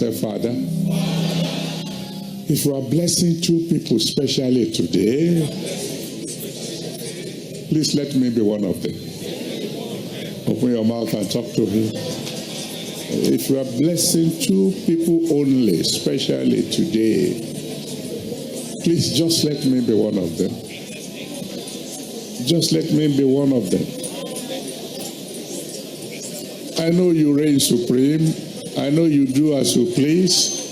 and say, Father, if you are blessing two people specially today, please let me be one of them. Open your mouth and talk to him. If you are blessing two people only, especially today, please just let me be one of them. Just let me be one of them. I know you reign supreme. I know you do as you please.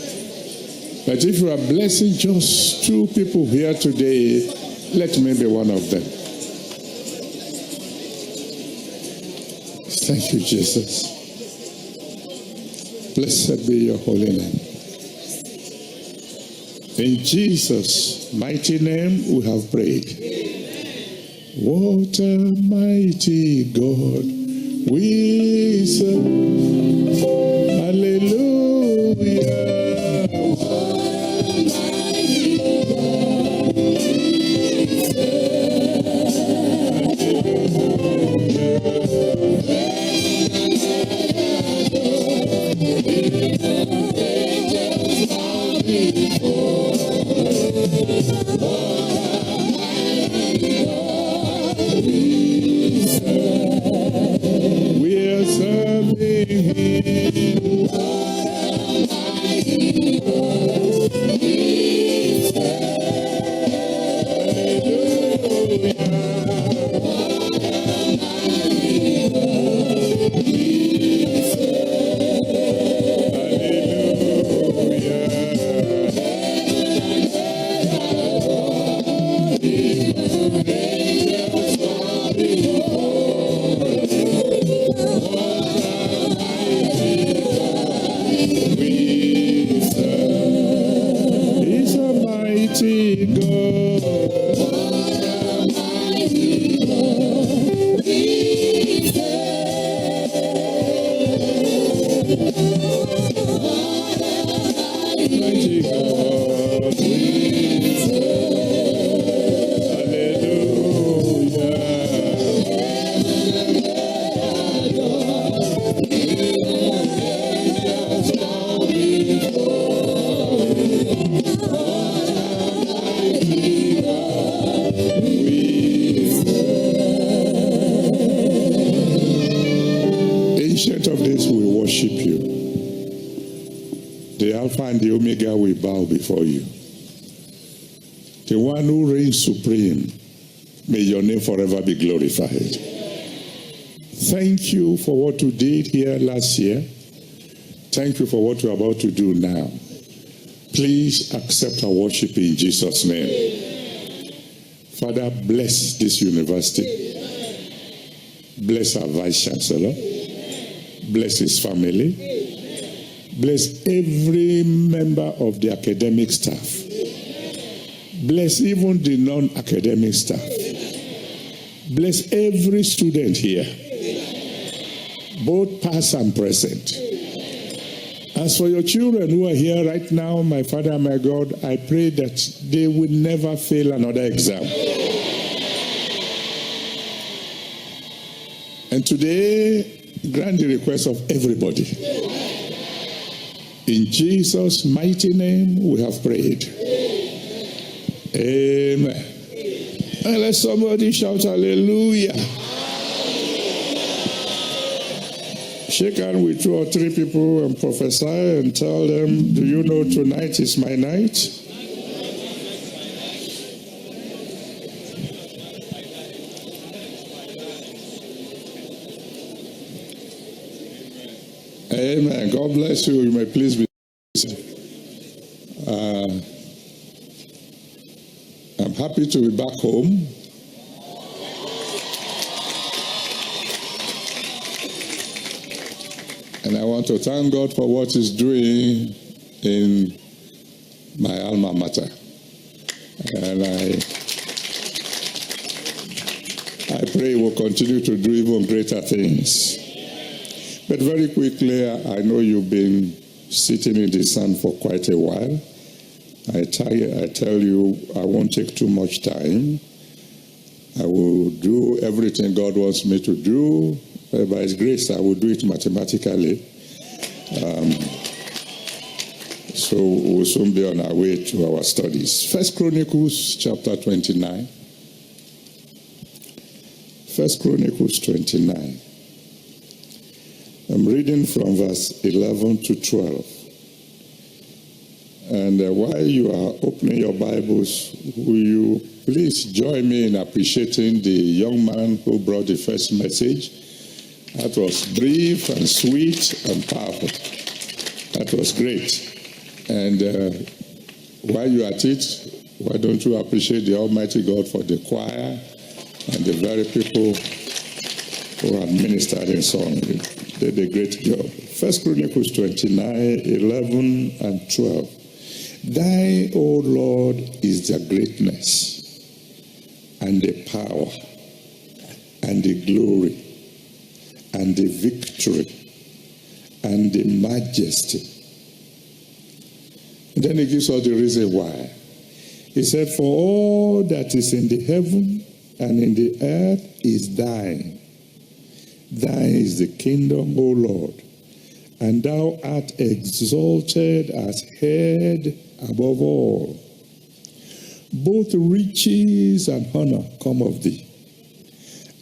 But if you are blessing just two people here today, let me be one of them. Thank you, Jesus. Blessed be your holy name. In Jesus' mighty name we have prayed. What a mighty God we serve. Hallelujah. We are serving him. He's a mighty God. Mighty God. Ancient of days, we worship you. The Alpha and the Omega, we bow before you. The one who reigns supreme, may your name forever be glorified. Thank you for what you did here last year. Thank you for what you're about to do now. Please accept our worship in Jesus' name. Father, bless this university. Bless our Vice Chancellor. Bless his family. Bless every member of the academic staff. Bless even the non-academic staff. Bless every student here, both past and present. As for your children who are here right now, my Father and my God, I pray that they will never fail another exam. And today, grant the request of everybody. In Jesus' mighty name, we have prayed. Amen. And let somebody shout hallelujah. Shake hands with 2 or 3 people and prophesy and tell them, do you know tonight is my night? Amen. God bless you. You may please be seated. I'm happy to be back home. And I want to thank God for what He's doing in my alma mater. And I pray He will continue to do even greater things. But very quickly, I know you've been sitting in the sun for quite a while. I tell you, I won't take too much time. I will do everything God wants me to do. By His grace, I will do it mathematically. So we'll soon be on our way to our studies. First Chronicles chapter 29. First Chronicles 29. I'm reading from verse 11 to 12. And while you are opening your Bibles, will you please join me in appreciating the young man who brought the first message? That was brief and sweet and powerful. That was great. And while you're at it, why don't you appreciate the Almighty God for the choir and the very people who have ministered in song. They did a great job. First Chronicles 29, 11 and 12. Thine, O Lord, is the greatness and the power and the glory and the victory and the majesty. And then he gives us the reason why. He said, for all that is in the heaven and in the earth is thine. Thine is the kingdom, O Lord, and thou art exalted as head above all. Both riches and honor come of thee,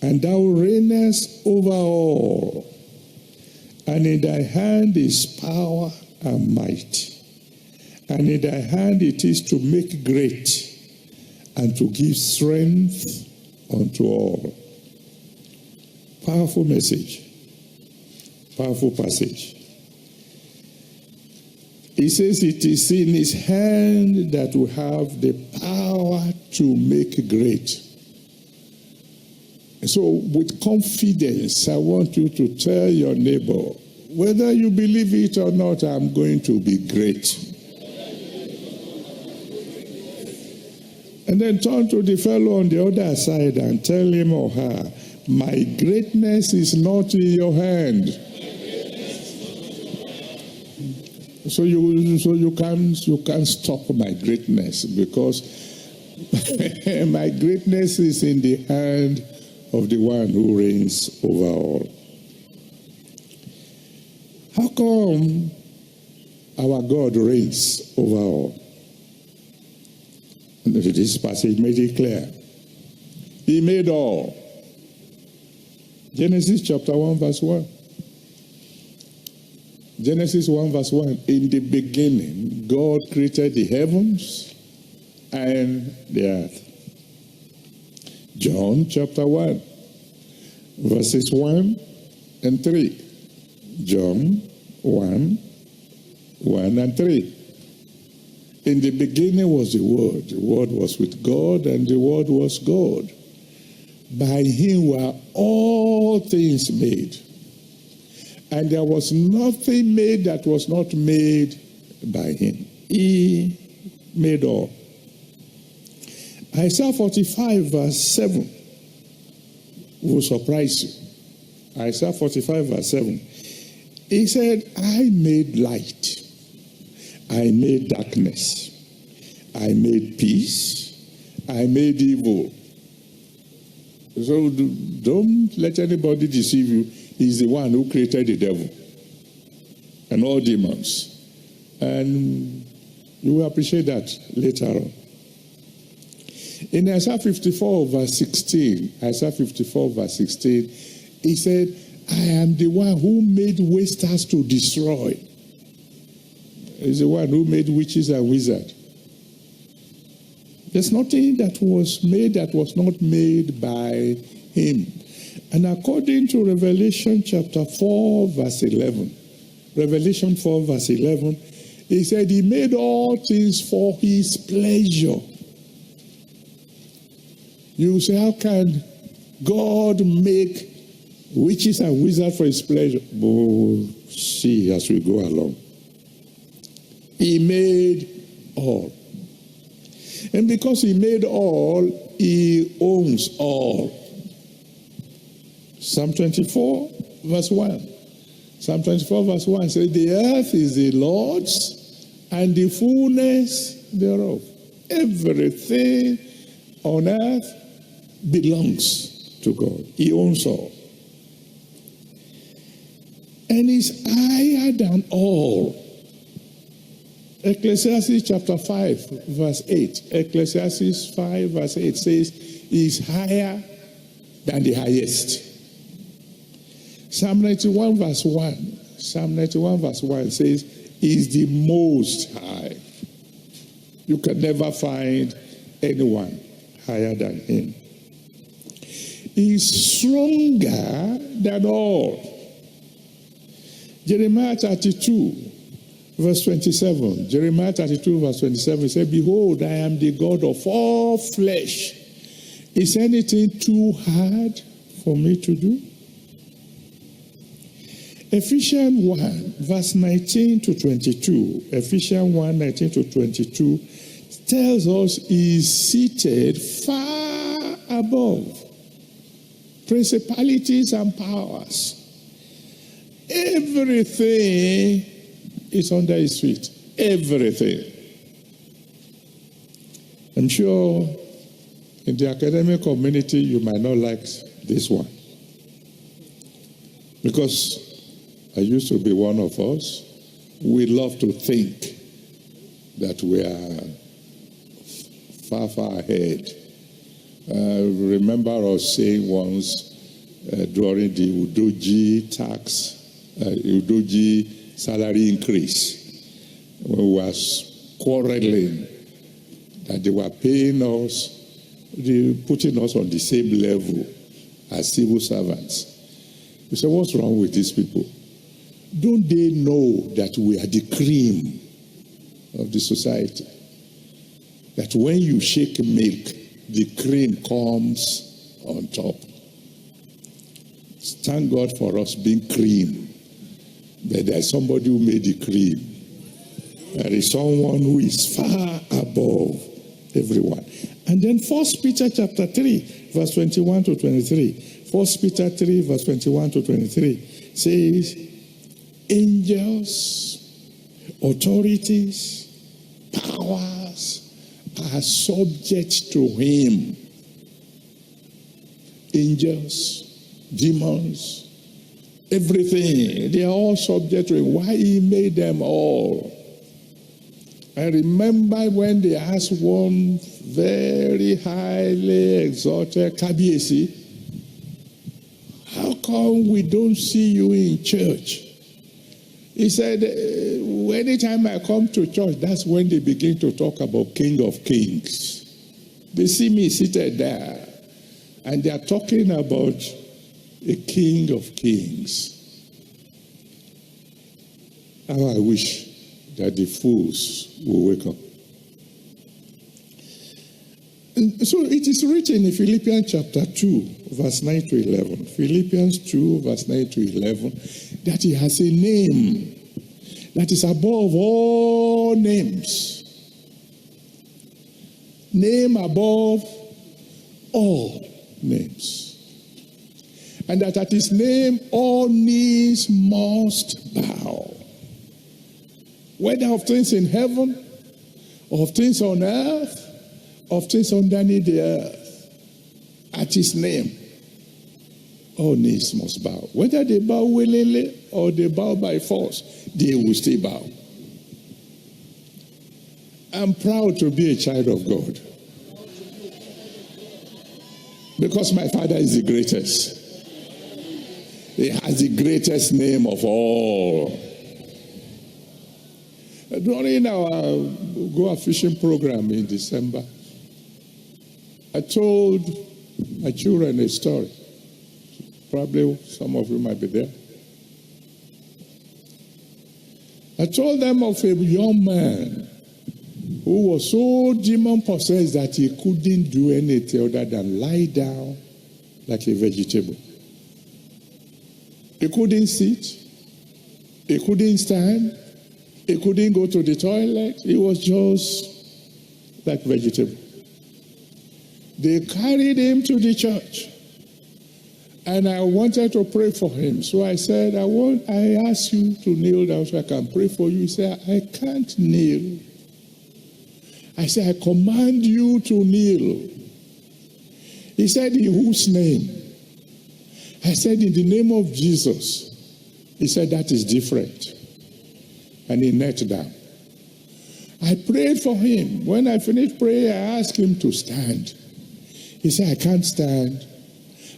and thou reignest over all. And in thy hand is power and might. And in thy hand it is to make great and to give strength unto all. Powerful message. Powerful passage. He says it is in his hand that we have the power to make great. So with confidence, I want you to tell your neighbor, whether you believe it or not, I'm going to be great. And then turn to the fellow on the other side and tell him or her, my greatness is not in your hand. So you can't stop my greatness, because my greatness is in the hand of the one who reigns over all. How come our God reigns over all? This passage made it clear. He made all. Genesis chapter 1 verse 1. Genesis 1 verse 1. In the beginning, God created the heavens and the earth. John chapter 1 verses 1 and 3. John 1, 1 and 3. In the beginning was the Word was with God, and the Word was God. By him were all things made. And there was nothing made that was not made by him. He made all. Isaiah 45 verse 7 will surprise you. Isaiah 45 verse 7. He said, I made light. I made darkness. I made peace. I made evil. So don't let anybody deceive you. He's the one who created the devil and all demons. And you will appreciate that later on. In Isaiah 54 verse 16, Isaiah 54 verse 16, he said, I am the one who made wasters to destroy. He's the one who made witches and wizards. There's nothing that was made that was not made by him. And according to Revelation chapter 4 verse 11, Revelation 4 verse 11, he said he made all things for his pleasure. You say, how can God make witches and wizards for his pleasure? We'll see as we go along. He made all. And because he made all, he owns all. Psalm 24 verse 1. Psalm 24 verse 1 says, the earth is the Lord's and the fullness thereof. Everything on earth belongs to God. He owns all. And he's higher than all. Ecclesiastes chapter 5, verse 8. Ecclesiastes 5, verse 8 says, he is higher than the highest. Psalm 91, verse 1. Psalm 91, verse 1 says, he is the most high. You can never find anyone higher than him. He is stronger than all. Jeremiah 32, verse 27. Jeremiah 32, verse 27 said, behold, I am the God of all flesh. Is anything too hard for me to do? Ephesians 1, verse 19 to 22. Ephesians 1, 19 to 22 tells us he is seated far above principalities and powers. Everything is under his feet. Everything. I'm sure in the academic community you might not like this one. Because I used to be one of us. We love to think that we are far, far ahead. Remember us saying once during the Udoji tax, Udoji salary increase, when we were quarreling that they were paying us, putting us on the same level as civil servants. We said, what's wrong with these people? Don't they know that we are the cream of the society? That when you shake milk, the cream comes on top. Thank God for us being cream. But there's somebody who made the cream. There is someone who is far above everyone. And then 1 Peter chapter 3, verse 21 to 23. 1 Peter 3, verse 21 to 23 says, angels, authorities, powers are subject to him. Angels, demons, everything, they are all subject to him. Why he made them all? I remember when they asked one very highly exalted Kabiesi, how come we don't see you in church? He said, anytime I come to church, that's when they begin to talk about King of Kings. They see me seated there, and they are talking about a King of Kings. How I wish that the fools will wake up. And so it is written in Philippians chapter 2, verse 9 to 11. Philippians 2, verse 9 to 11, that he has a name that is above all names. Name above all names. And that at his name all knees must bow. Whether of things in heaven, of things on earth, of things underneath the earth. At his name, all knees must bow. Whether they bow willingly or they bow by force, they will still bow. I'm proud to be a child of God. Because my Father is the greatest. He has the greatest name of all. During our Goa fishing program in December, I told my children a story. Probably some of you might be there. I told them of a young man who was so demon-possessed that he couldn't do anything other than lie down like a vegetable. He couldn't sit. He couldn't stand. He couldn't go to the toilet. He was just like vegetable. They carried him to the church. And I wanted to pray for him. So I said, I ask you to kneel down so I can pray for you. He said, I can't kneel. I said, I command you to kneel. He said, in whose name? I said, in the name of Jesus. He said, that is different. And he knelt down. I prayed for him. When I finished praying, I asked him to stand. He said, I can't stand.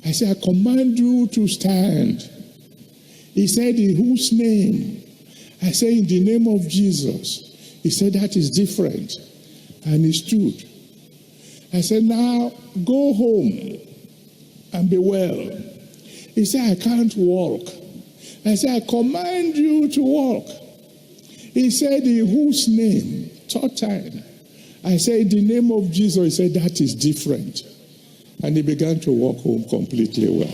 I said, I command you to stand. He said, in whose name? I said, in the name of Jesus. He said, that is different. And he stood. I said, now go home and be well. He said, I can't walk. I said, I command you to walk. He said, in whose name? Third time. I said, in the name of Jesus. He said, that is different. And he began to walk home completely well.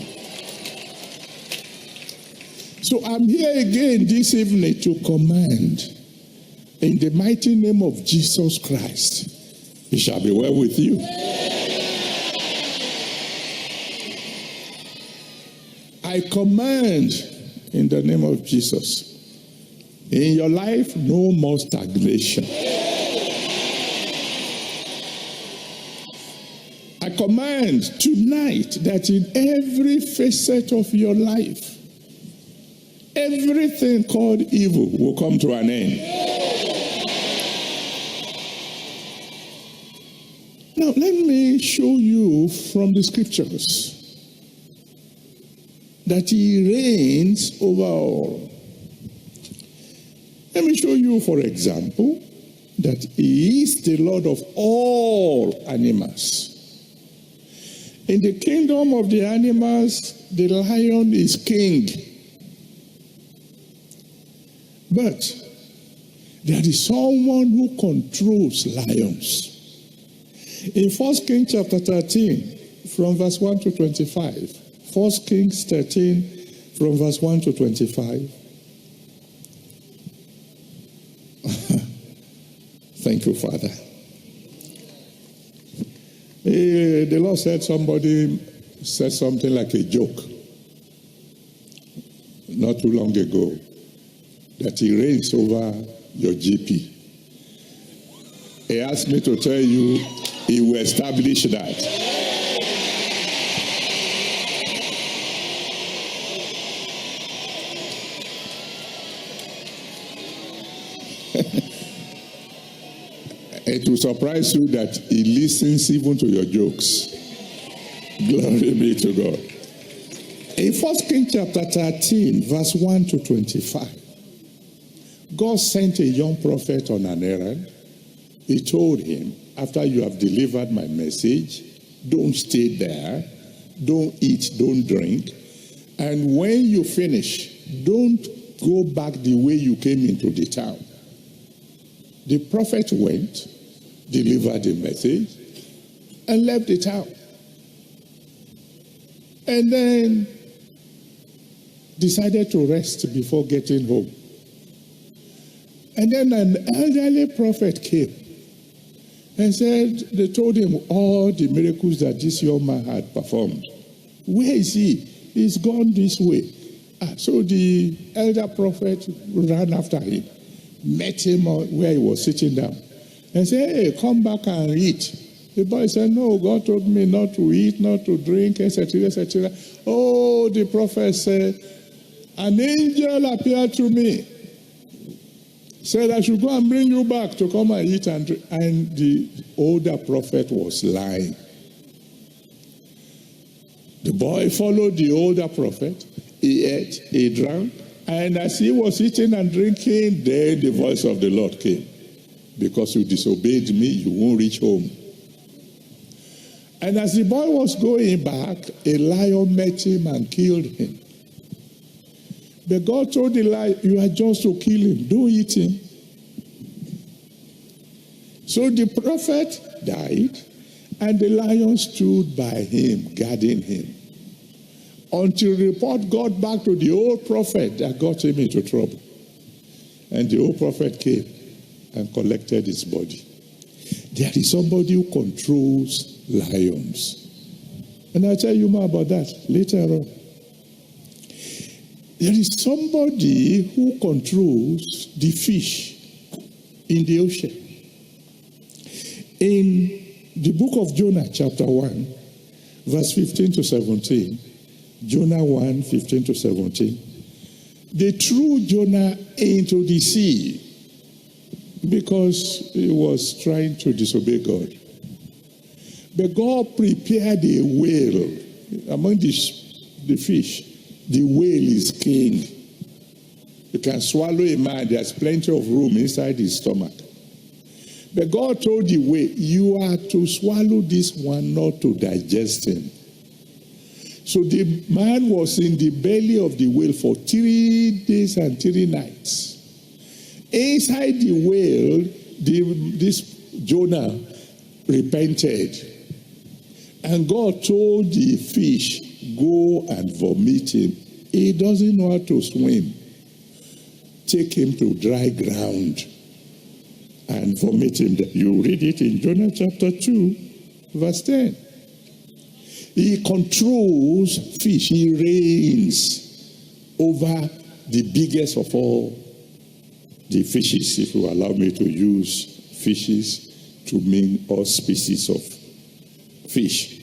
So I'm here again this evening to command, in the mighty name of Jesus Christ, it shall be well with you. I command in the name of Jesus, in your life, no more stagnation. I command tonight that in every facet of your life, everything called evil will come to an end. Now, let me show you from the scriptures that he reigns over all. Let me show you, for example, that he is the Lord of all animals. In the kingdom of the animals, the lion is king. But there is someone who controls lions. In 1 Kings chapter 13, from verse 1 to 25, 1 Kings 13, from verse 1 to 25. Thank you, Father. The Lord said somebody said something like a joke not too long ago, that he reigns over your GP. He asked me to tell you he will establish that. It will surprise you that he listens even to your jokes. Glory be to God. In 1 Kings chapter 13, verse 1 to 25, God sent a young prophet on an errand. He told him, after you have delivered my message, don't stay there, don't eat, don't drink, and when you finish, don't go back the way you came into the town. The prophet went, delivered the message, and left the town. And then decided to rest before getting home. And then an elderly prophet came and said, they told him all the miracles that this young man had performed. Where is he? He's gone this way. So the elder prophet ran after him, met him where he was sitting down, and said, hey, come back and eat. The boy said, no, God told me not to eat, not to drink, etc., etc. Oh, the prophet said, an angel appeared to me, said I should go and bring you back to come and eat and drink. And the older prophet was lying. The boy followed the older prophet. He ate, he drank, and as he was eating and drinking, then the voice of the Lord came. Because you disobeyed me, you won't reach home. And as the boy was going back, a lion met him and killed him. But God told the lion, you are just to kill him, don't eat him. So the prophet died, and the lion stood by him, guarding him, until the report got back to the old prophet that got him into trouble. And the old prophet came and collected his body. There is somebody who controls lions. And I'll tell you more about that later on. There is somebody who controls the fish in the ocean. In the book of Jonah, chapter 1, verse 15 to 17, Jonah 1, 15 to 17, they threw Jonah into the sea. because he was trying to disobey God. But God prepared a whale among the fish. The whale is king. You can swallow a man. There's plenty of room inside his stomach. But God told the whale, you are to swallow this one, not to digest him. So the man was in the belly of the whale for 3 days and 3 nights. Inside the whale, this Jonah repented. And God told the fish, go and vomit him. He doesn't know how to swim. Take him to dry ground and vomit him. You read it in Jonah chapter 2, verse 10. He controls fish. He reigns over the biggest of all the fishes, if you allow me to use fishes to mean all species of fish.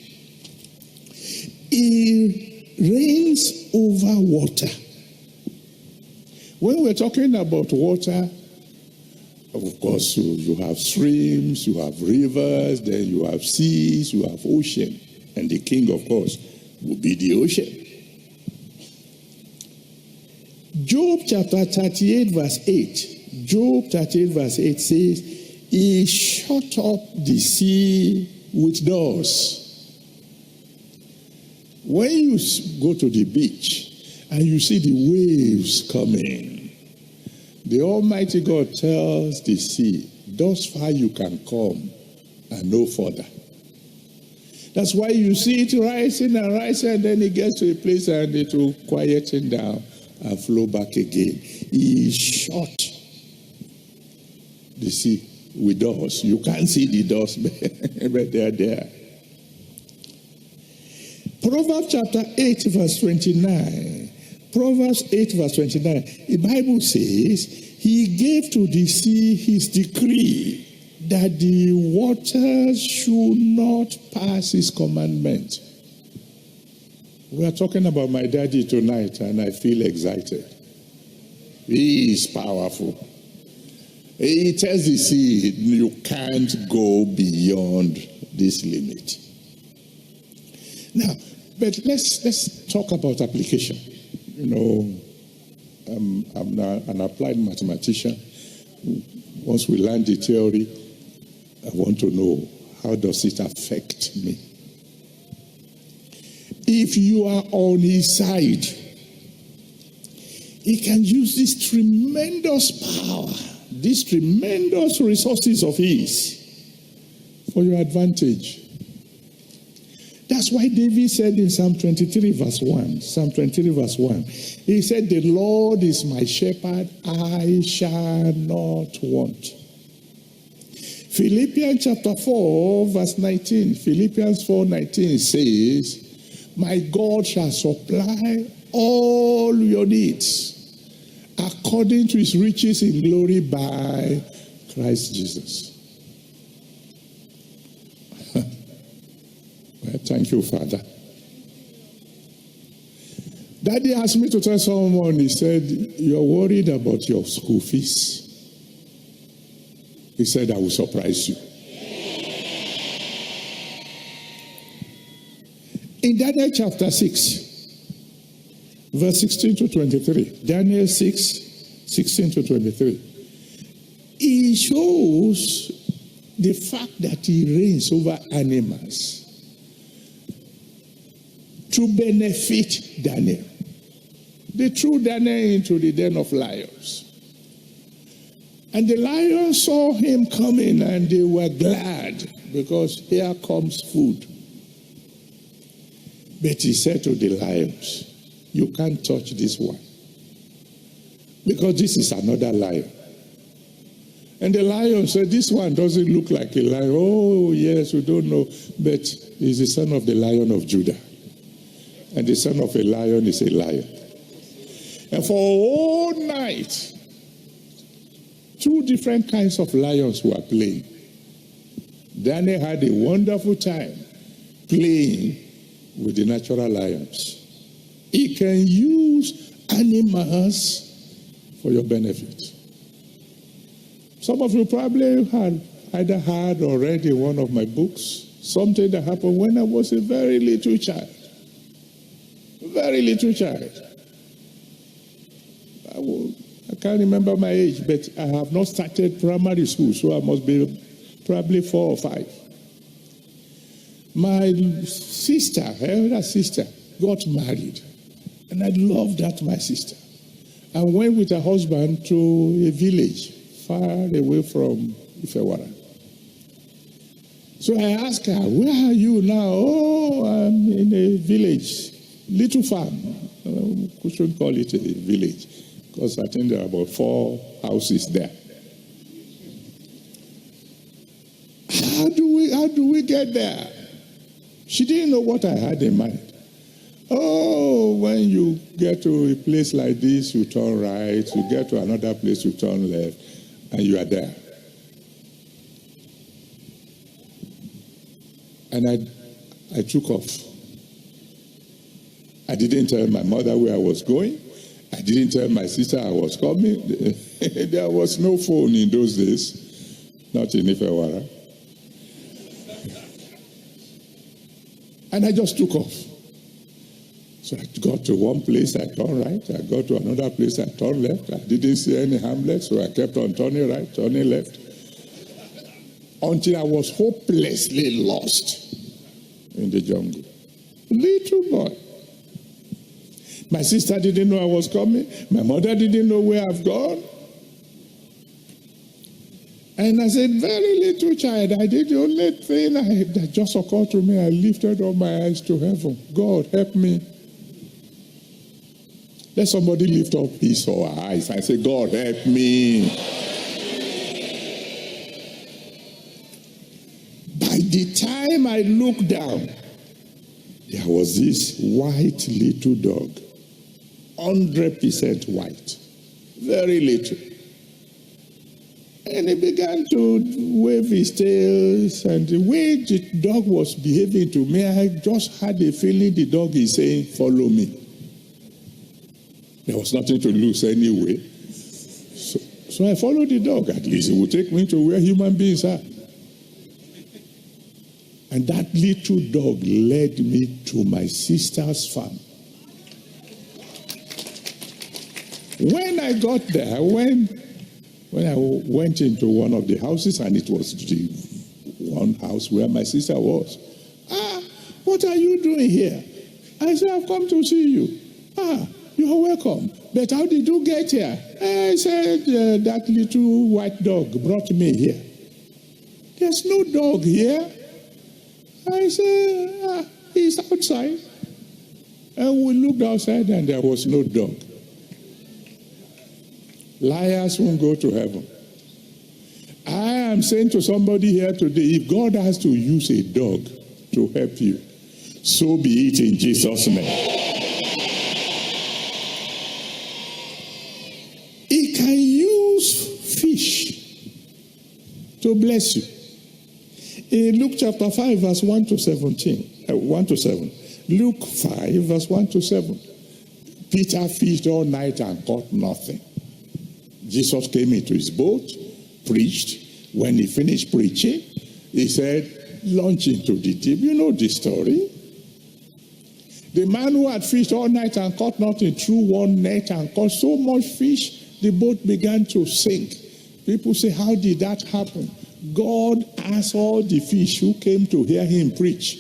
He reigns over water. When we're talking about water, of course, you have streams, you have rivers, then you have seas, you have ocean. And the king, of course, will be the ocean. Job chapter 38, verse 8. Job 38, verse 8 says, he shut up the sea with doors. When you go to the beach and you see the waves coming, the Almighty God tells the sea, thus far you can come and no further. That's why you see it rising and rising, and then it gets to a place and it will quieten down and flow back again. He shut the sea with doors. You can't see the doors, but they're there. Proverbs chapter 8, verse 29. Proverbs 8, verse 29. The Bible says, he gave to the sea his decree that the waters should not pass his commandment. We are talking about my daddy tonight, and I feel excited. He is powerful. He tells the sea, you can't go beyond this limit. Now, but let's talk about application. You know, I'm an applied mathematician. Once we learn the theory, I want to know, how does it affect me? If you are on his side, he can use this tremendous power, these tremendous resources of his for your advantage. That's why David said in Psalm 23 verse 1, Psalm 23 verse 1, he said, the Lord is my shepherd, I shall not want. Philippians chapter 4 verse 19, Philippians 4:19 says, my God shall supply all your needs according to his riches in glory by Christ Jesus. Well, thank you, Father. Daddy asked me to tell someone, he said, you're worried about your school fees. He said, I will surprise you. In Daniel chapter 6, verse 16 to 23, Daniel 6, 16 to 23, he shows the fact that he reigns over animals to benefit Daniel. They threw Daniel into the den of lions. And the lions saw him coming and they were glad because here comes food. But he said to the lions, you can't touch this one because this is another lion. And the lion said, this one doesn't look like a lion. Oh, yes, we don't know. But he's the son of the Lion of Judah. And the son of a lion is a lion. And for all night, 2 different kinds of lions were playing. Daniel had a wonderful time playing with the natural lions. He can use animals for your benefit. Some of you probably had either heard or read in one of my books something that happened when I was a very little child. Very little child. I can't remember my age, but I have not started primary school, so I must be probably 4 or 5. My sister, her elder sister, got married. And I loved that, my sister. I went with her husband to a village far away from Ifewara. So I asked her, where are you now? Oh, I'm in a village, little farm. We shouldn't call it a village, because I think there are about 4 houses there. How do we get there? She didn't know what I had in mind. Oh, when you get to a place like this, you turn right. You get to another place, you turn left, and you are there. And I took off. I didn't tell my mother where I was going. I didn't tell my sister I was coming. There was no phone in those days, not in Ifewara. And I just took off. So I got to one place, I turned right. I got to another place, I turned left. I didn't see any hamlet, so I kept on turning right, turning left. Until I was hopelessly lost in the jungle. Little boy. My sister didn't know I was coming. My mother didn't know where I've gone. And as a very little child, I did the only thing that just occurred to me. I lifted up my eyes to heaven. God, help me. Let somebody lift up his or her eyes and say, God, help me. By the time I looked down, there was this white little dog, 100% white, very little. And he began to wave his tails, and the way the dog was behaving to me, I just had a feeling the dog is saying, follow me. There was nothing to lose anyway. So I followed the dog. At least it would take me to where human beings are. And that little dog led me to my sister's farm. When I got there, when I went into one of the houses, and it was the one house where my sister was. What are you doing here? I said, I've come to see you. You are welcome. But how did you get here? I said, that little white dog brought me here. There's no dog here. I said, he's outside. And we looked outside, and there was no dog. Liars won't go to heaven. I am saying to somebody here today, if God has to use a dog to help you, so be it in Jesus' name. He can use fish to bless you. In Luke chapter 5, verse 1 to 7. Luke 5, verse 1 to 7. Peter fished all night and caught nothing. Jesus came into his boat, preached. When he finished preaching, he said, launch into the deep. You know the story. The man who had fished all night and caught nothing threw one net and caught so much fish, the boat began to sink. People say, how did that happen? God asked all the fish who came to hear him preach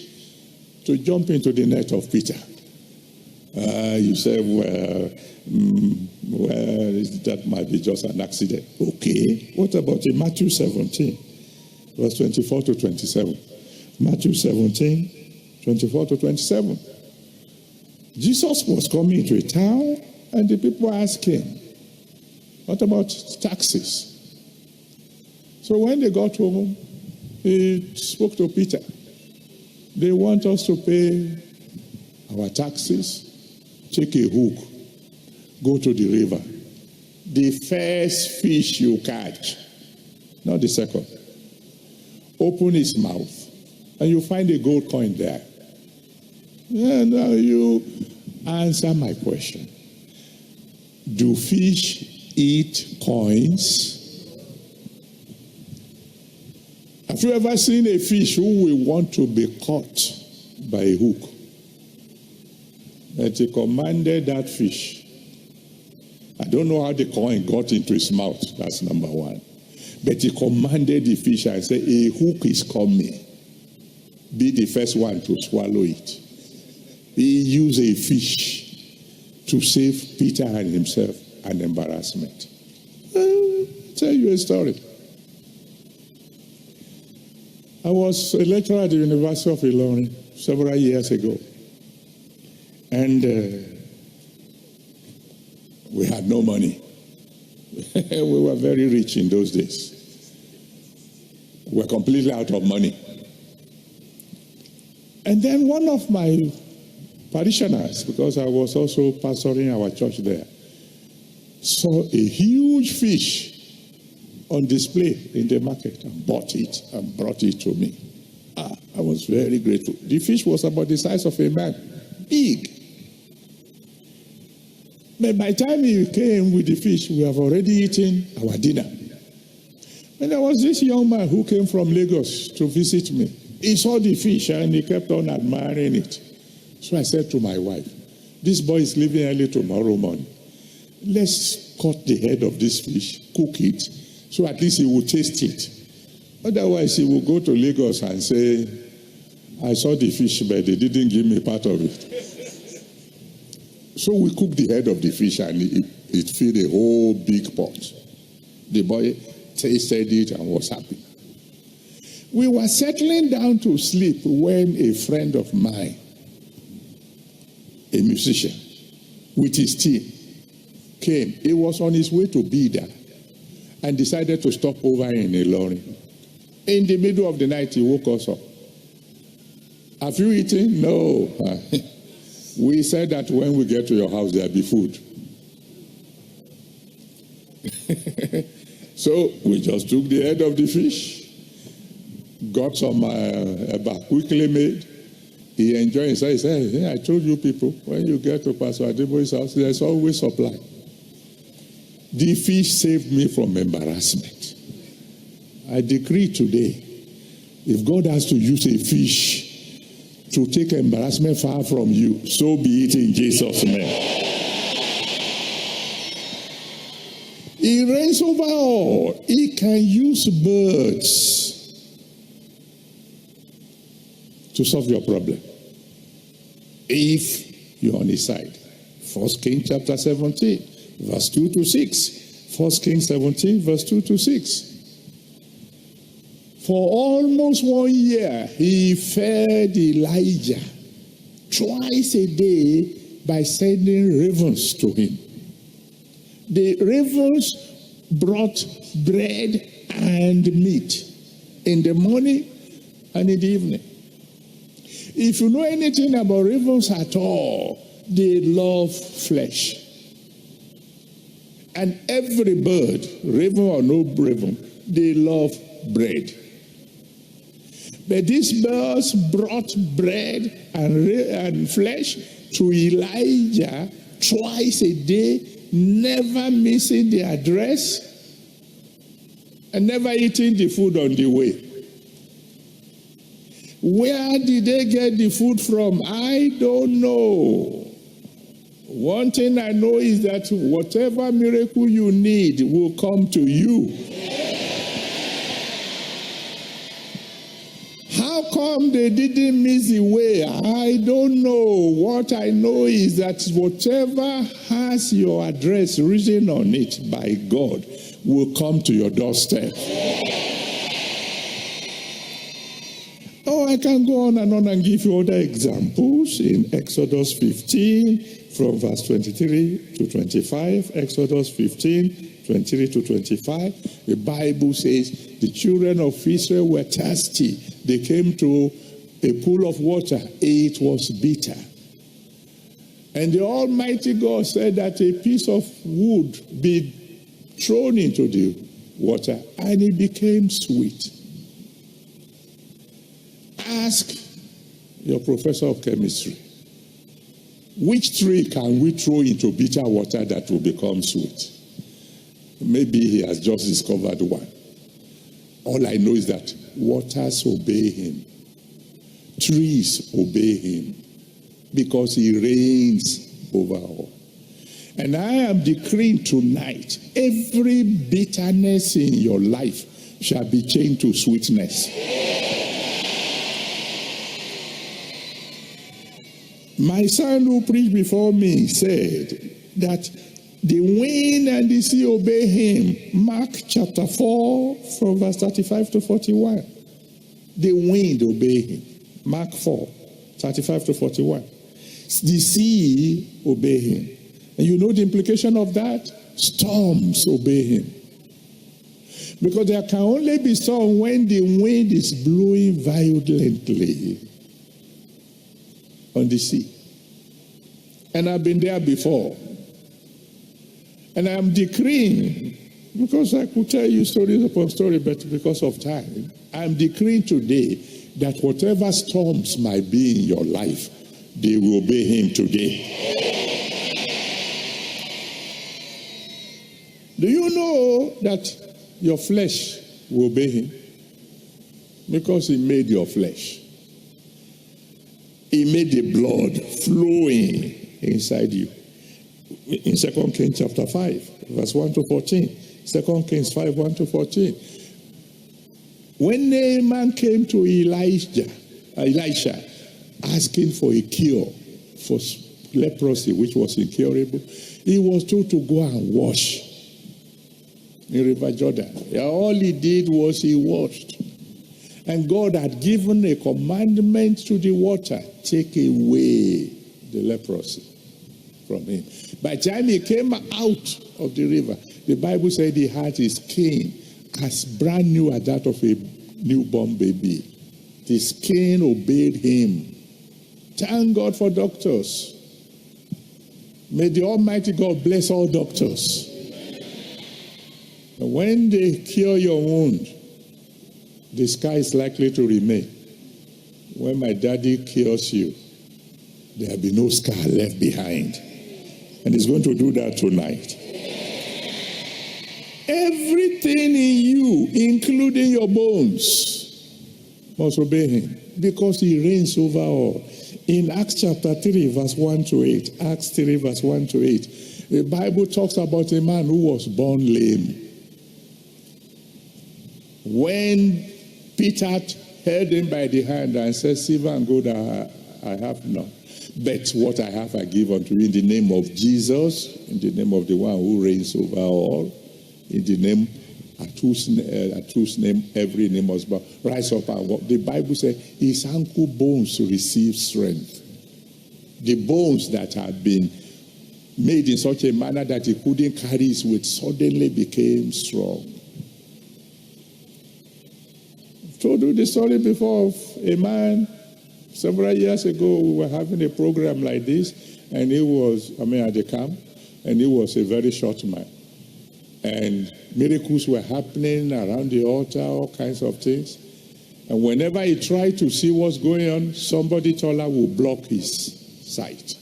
to jump into the net of Peter. You say, well, that might be just an accident. Okay. What about in Matthew 17, verse 24 to 27? Matthew 17, 24 to 27. Jesus was coming into a town, and the people asked him, what about taxes? So when they got home, he spoke to Peter. They want us to pay our taxes. Take a hook, go to the river. The first fish you catch, not the second. Open his mouth, and you find a gold coin there. And now you answer my question. Do fish eat coins? Have you ever seen a fish who will want to be caught by a hook? But he commanded that fish. I don't know how the coin got into his mouth. That's number one. But he commanded the fish and said, a hook is coming. Be the first one to swallow it. He used a fish to save Peter and himself an embarrassment. I'll tell you a story. I was a lecturer at the University of Ilorin several years ago. And we had no money. We were very rich in those days. We were completely out of money. And then one of my parishioners, because I was also pastoring our church there, saw a huge fish on display in the market and bought it and brought it to me. I was very grateful. The fish was about the size of a man, big. But by the time he came with the fish, we have already eaten our dinner. And there was this young man who came from Lagos to visit me. He saw the fish and he kept on admiring it. So I said to my wife, this boy is leaving early tomorrow morning. Let's cut the head of this fish, cook it, so at least he will taste it. Otherwise, he will go to Lagos and say, I saw the fish, but they didn't give me part of it. So we cooked the head of the fish and it filled a whole big pot. The boy tasted it and was happy. We were settling down to sleep when a friend of mine, a musician, with his team, came. He was on his way to Bida and decided to stop over in Ilorin. In the middle of the night, he woke us up. Have you eaten? No. We said that when we get to your house, there'll be food. So we just took the head of the fish, got some eba quickly made. He enjoyed it. He said, hey, I told you people, when you get to Pastor Adebo's house, there's always supply. The fish saved me from embarrassment. I decree today, if God has to use a fish to take embarrassment far from you, so be it in Jesus' name. He reigns over all. He can use birds to solve your problem if you're on his side. 1 Kings chapter 17, verse 2 to 6. 1 Kings 17, verse 2 to 6. For almost 1 year, he fed Elijah twice a day by sending ravens to him. The ravens brought bread and meat in the morning and in the evening. If you know anything about ravens at all, they love flesh. And every bird, raven or no raven, they love bread. But these birds brought bread and flesh to Elijah twice a day, never missing the address and never eating the food on the way. Where did they get the food from? I don't know. One thing I know is that whatever miracle you need will come to you. How come they didn't miss the way? I don't know. What I know is that whatever has your address written on it by God will come to your doorstep. Oh, I can go on and give you other examples in Exodus 15 from verse 23 to 25. Exodus 15, 23 to 25. The Bible says the children of Israel were thirsty. They came to a pool of water. It was bitter. And the Almighty God said that a piece of wood be thrown into the water, and it became sweet. Ask your professor of chemistry, which tree can we throw into bitter water that will become sweet? Maybe he has just discovered one. All I know is that waters obey him. Trees obey him because he reigns over all. And I am decreeing tonight, every bitterness in your life shall be changed to sweetness. My son who preached before me said that the wind and the sea obey him. Mark chapter 4 from verse 35 to 41. The wind obey him. Mark 4, 35 to 41. The sea obey him. And you know the implication of that? Storms obey him. Because there can only be storm when the wind is blowing violently on the sea. And I've been there before. And I'm decreeing, because I could tell you stories upon story, but because of time, I'm decreeing today that whatever storms might be in your life, they will obey him today. Do you know that your flesh will obey him? Because he made your flesh. He made the blood flowing inside you. In 2 Kings chapter 5, verse 1 to 14. 2 Kings 5, 1 to 14. When Naaman came to Elisha, asking for a cure for leprosy, which was incurable, he was told to go and wash in River Jordan. All he did was he washed. And God had given a commandment to the water, take away the leprosy from him. By the time he came out of the river, the Bible said he had his skin as brand new as that of a newborn baby. The skin obeyed him. Thank God for doctors. May the Almighty God bless all doctors. And when they cure your wound, the scar is likely to remain. When my daddy cures you, there will be no scar left behind. And he's going to do that tonight. Everything in you, including your bones, must obey him because he reigns over all. In Acts chapter 3, verse 1 to 8, Acts 3, verse 1 to 8, the Bible talks about a man who was born lame. When Peter held him by the hand and said, silver and gold I have none, but what I have I give unto you in the name of Jesus, in the name of the one who reigns over all, in the name at whose name every name must bow. Rise up and walk. The Bible says his ankle bones receive strength. The bones that had been made in such a manner that he couldn't carry his weight suddenly became strong. I've told you the story before of a man. Several years ago, we were having a program like this, and he was, at the camp, and he was a very short man. And miracles were happening around the altar, all kinds of things. And whenever he tried to see what's going on, somebody taller will block his sight.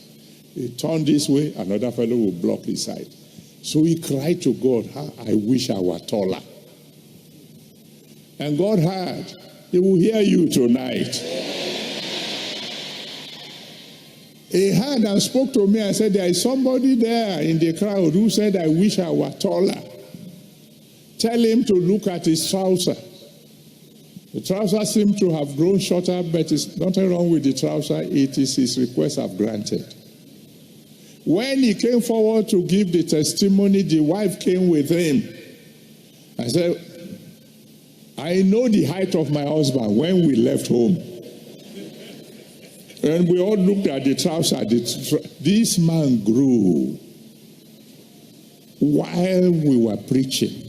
He turned this way, another fellow will block his sight. So he cried to God, I wish I were taller. And God heard. He will hear you tonight. He heard and spoke to me and said, there is somebody there in the crowd who said, I wish I were taller. Tell him to look at his trouser. The trouser seemed to have grown shorter, but there's nothing wrong with the trouser. It is his request I've granted. When he came forward to give the testimony, the wife came with him. I said, I know the height of my husband when we left home. And we all looked at the trouser. This man grew while we were preaching.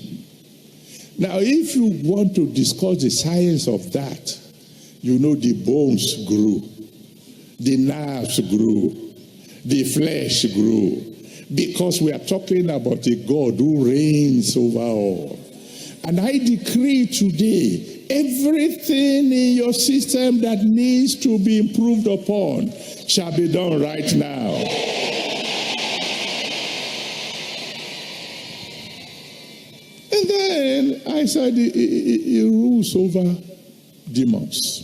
Now, if you want to discuss the science of that, you know the bones grew, the nerves grew, the flesh grew, because we are talking about a God who reigns over all. And I decree today, everything in your system that needs to be improved upon shall be done right now. And then I said, he rules over demons.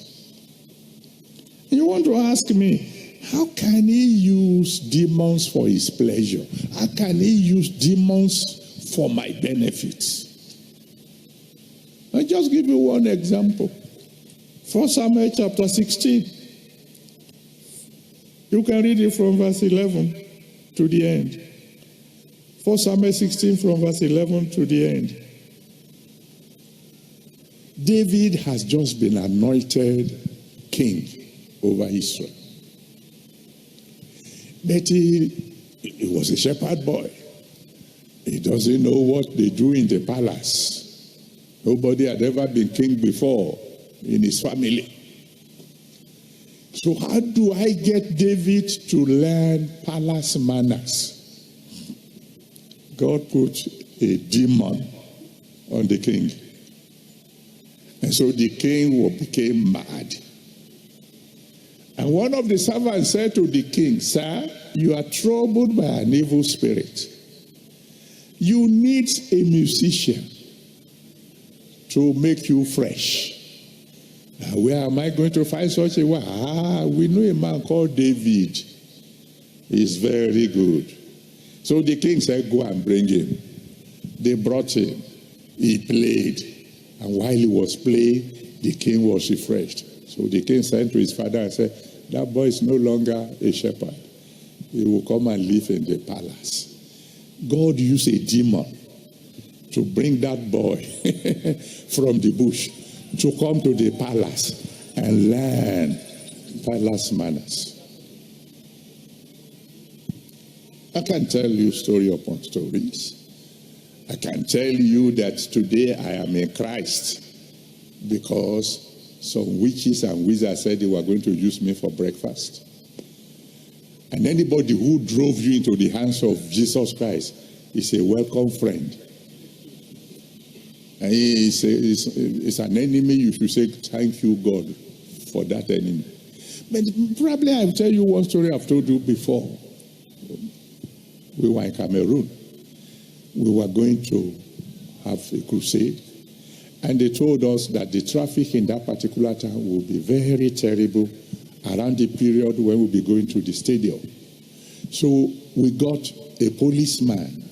You want to ask me, how can he use demons for his pleasure? How can he use demons for my benefit? I'll just give you one example. 1 Samuel chapter 16. You can read it from verse 11 to the end. 1 Samuel 16 from verse 11 to the end. David has just been anointed king over Israel. But he was a shepherd boy. He doesn't know what they do in the palace. Nobody had ever been king before in his family. So how do I get David to learn palace manners? God put a demon on the king. And so the king became mad. And one of the servants said to the king, "Sir, you are troubled by an evil spirit. You need a musician to make you fresh." Now, where am I going to find such a one? We know a man called David. He's very good. So the king said, "Go and bring him." They brought him. He played. And while he was playing, the king was refreshed. So the king sent to his father and said, "That boy is no longer a shepherd. He will come and live in the palace." God used a demon to bring that boy from the bush to come to the palace and learn palace manners. I can tell you story upon stories. I can tell you that today I am in Christ because some witches and wizards said they were going to use me for breakfast. And anybody who drove you into the hands of Jesus Christ is a welcome friend. And he's an enemy. You should say, "Thank you, God, for that enemy." But probably I'll tell you one story I've told you before. We were in Cameroon. We were going to have a crusade. And they told us that the traffic in that particular town will be very terrible around the period when we'll be going to the stadium. So we got a policeman,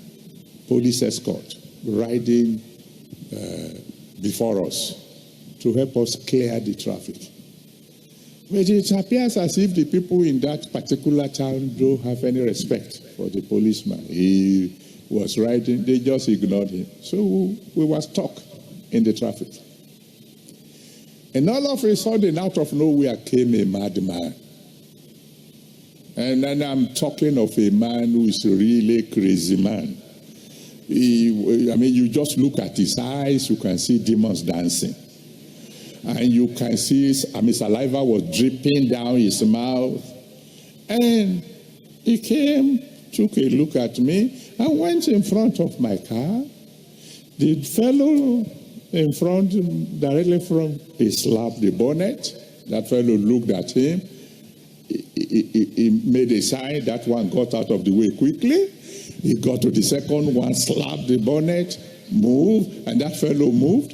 police escort, riding before us to help us clear the traffic. But it appears as if the people in that particular town don't have any respect for the policeman. He was riding, they just ignored him. So we were stuck in the traffic. And all of a sudden, out of nowhere came a madman. And then I'm talking of a man who is a really crazy man. You just look at his eyes, you can see demons dancing. And you can see, saliva was dripping down his mouth. And he came, took a look at me, and went in front of my car. The fellow in front, directly in front, he slapped the bonnet. That fellow looked at him. He made a sign. That one got out of the way quickly. He got to the second one, slapped the bonnet, moved, and that fellow moved.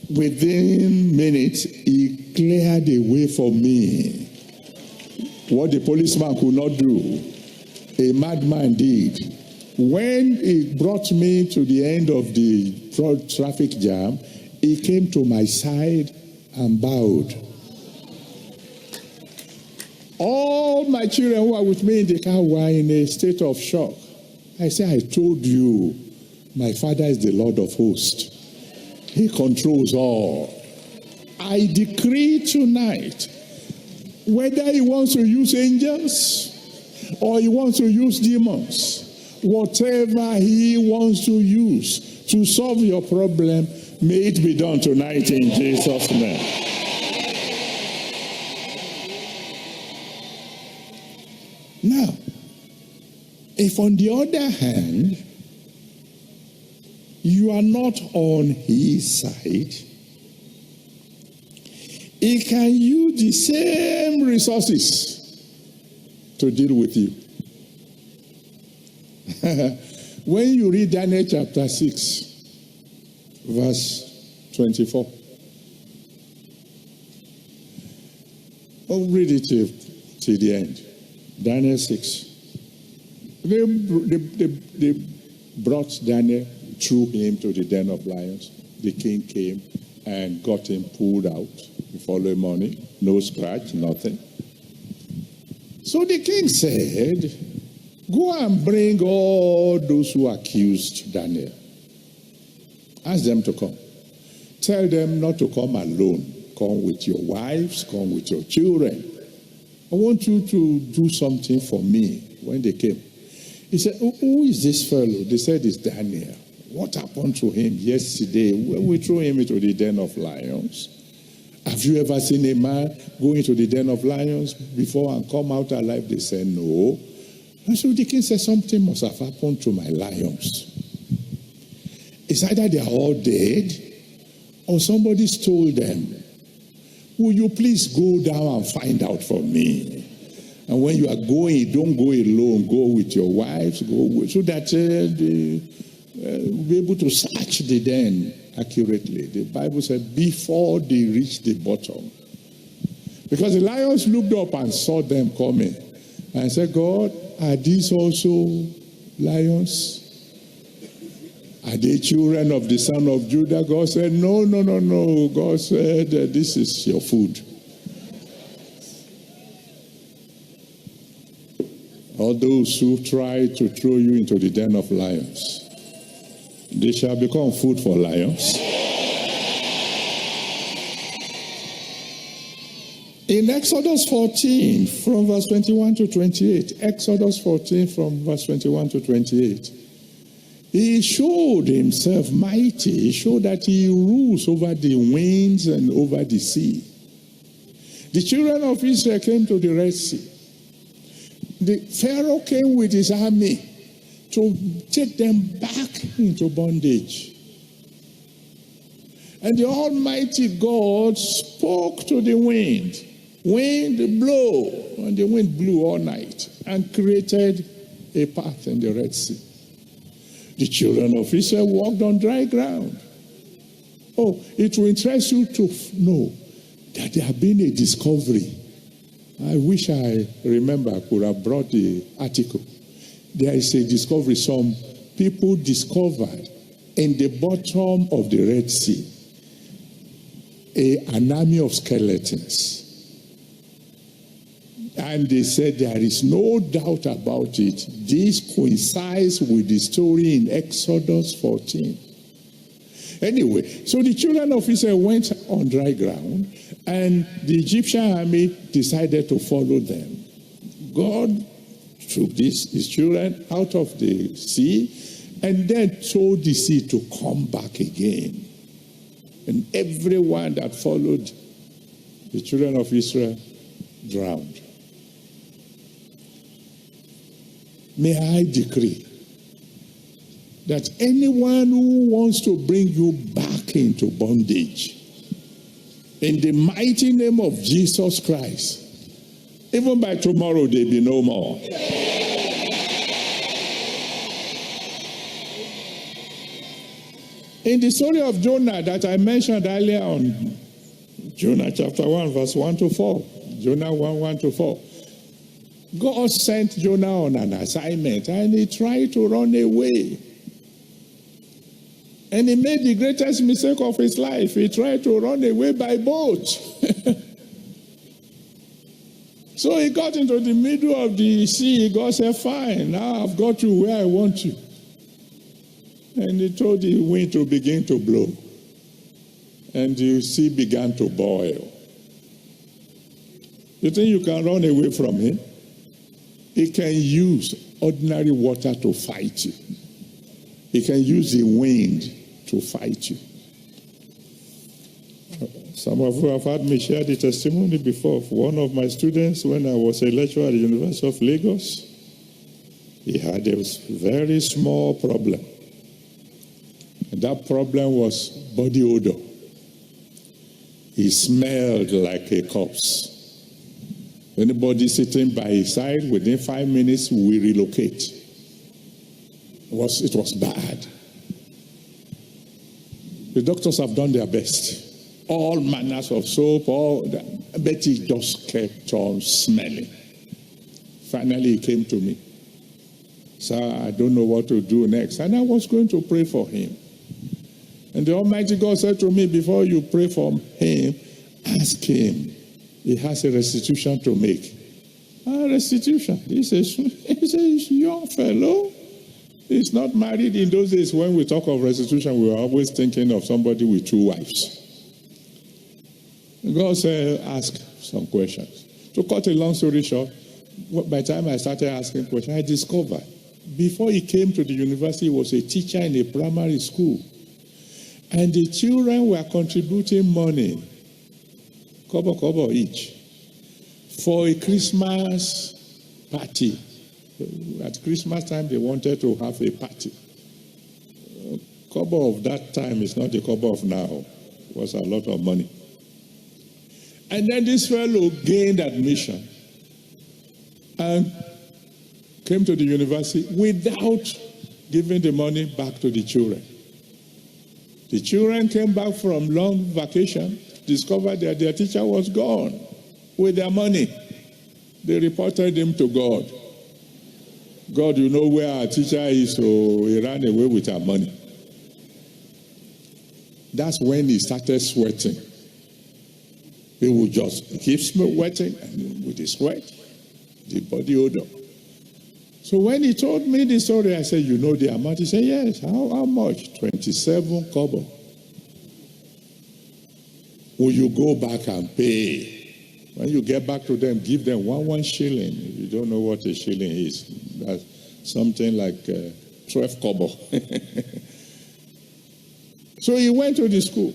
Within minutes, he cleared a way for me. What the policeman could not do, a madman did. When he brought me to the end of the traffic jam, he came to my side and bowed. All my children who were with me in the car were in a state of shock. I said, "I told you, my Father is the Lord of hosts. He controls all. I decree tonight, whether he wants to use angels or he wants to use demons, whatever he wants to use to solve your problem, may it be done tonight in Jesus' name." Now, if on the other hand, you are not on his side, he can use the same resources to deal with you. When you read Daniel chapter 6, verse 24, Oh, read it till the end. Daniel 6. They brought Daniel, threw him to the den of lions. The king came and got him pulled out the following morning. No scratch, nothing. So the king said, go and bring all those who accused Daniel. Ask them to come. Tell them not to come alone. Come with your wives, come with your children. I want you to do something for me. When they came, he said, who is this fellow? They said, it's Daniel. What happened to him yesterday when we threw him into the den of lions? Have you ever seen a man go into the den of lions before and come out alive? They said, no. And so the king said, something must have happened to my lions. It's either they are all dead or somebody stole them. Will you please go down and find out for me? And when you are going, don't go alone. Go with your wives. So that we'll be able to search the den accurately. The Bible said before they reached the bottom. Because the lions looked up and saw them coming. And said, God, are these also lions? Are they children of the son of Judah? God said, no. God said, this is your food. All those who try to throw you into the den of lions, they shall become food for lions. In Exodus 14, from verse 21 to 28, Exodus 14 from verse 21 to 28, he showed himself mighty. He showed that he rules over the winds and over the sea. The children of Israel came to the Red Sea. The Pharaoh came with his army to take them back into bondage. And the Almighty God spoke to the wind. Wind blow, and the wind blew all night and created a path in the Red Sea. The children of Israel walked on dry ground. Oh, it will interest you to know that there has been a discovery. I wish I remember I could have brought the article. There is a discovery. Some people discovered in the bottom of the Red Sea an army of skeletons. And they said there is no doubt about it. This coincides with the story in Exodus 14. Anyway, so the children of Israel went on dry ground, and the Egyptian army decided to follow them. God took his children out of the sea and then told the sea to come back again. And everyone that followed the children of Israel drowned. May I decree that anyone who wants to bring you back into bondage, in the mighty name of Jesus Christ, even by tomorrow there be no more. In the story of Jonah that I mentioned earlier on, Jonah chapter 1, verse 1 to 4, Jonah 1, 1 to 4, God sent Jonah on an assignment and he tried to run away. And he made the greatest mistake of his life. He tried to run away by boat. So he got into the middle of the sea. God said, fine, now I've got you where I want you. And he told the wind to begin to blow. And the sea began to boil. You think you can run away from him? He can use ordinary water to fight you. He can use the wind to fight you. Some of you have heard me share the testimony before of one of my students when I was a lecturer at the University of Lagos. He had a very small problem. And that problem was body odor. He smelled like a corpse. Anybody sitting by his side, within 5 minutes, we relocate. It was bad. The doctors have done their best. all manners of soap, but he just kept on smelling. Finally, he came to me. Sir, I don't know what to do next. And I was going to pray for him. And the Almighty God said to me, before you pray for him, ask him. He has a restitution to make. Restitution. He's a young fellow. He's not married. In those days, when we talk of restitution, we were always thinking of somebody with 2 wives. God said, ask some questions. To cut a long story short, by the time I started asking questions, I discovered before he came to the university, he was a teacher in a primary school. And the children were contributing money, kobo each, for a Christmas party. At Christmas time, they wanted to have a party. Kobo of that time is not the kobo of now. It was a lot of money. And then this fellow gained admission and came to the university without giving the money back to the children. The children came back from long vacation, discovered that their teacher was gone with their money. They reported him to God. God, you know where our teacher is, so he ran away with our money. That's when he started sweating. He would just keep sweating, and with the sweat, the body odor. So when he told me the story, I said, you know the amount? He said, yes. How much? 27 kobo. Will you go back and pay? When you get back to them, give them one shilling. If you don't know what a shilling is, that's something like 12 kobo. So he went to the school.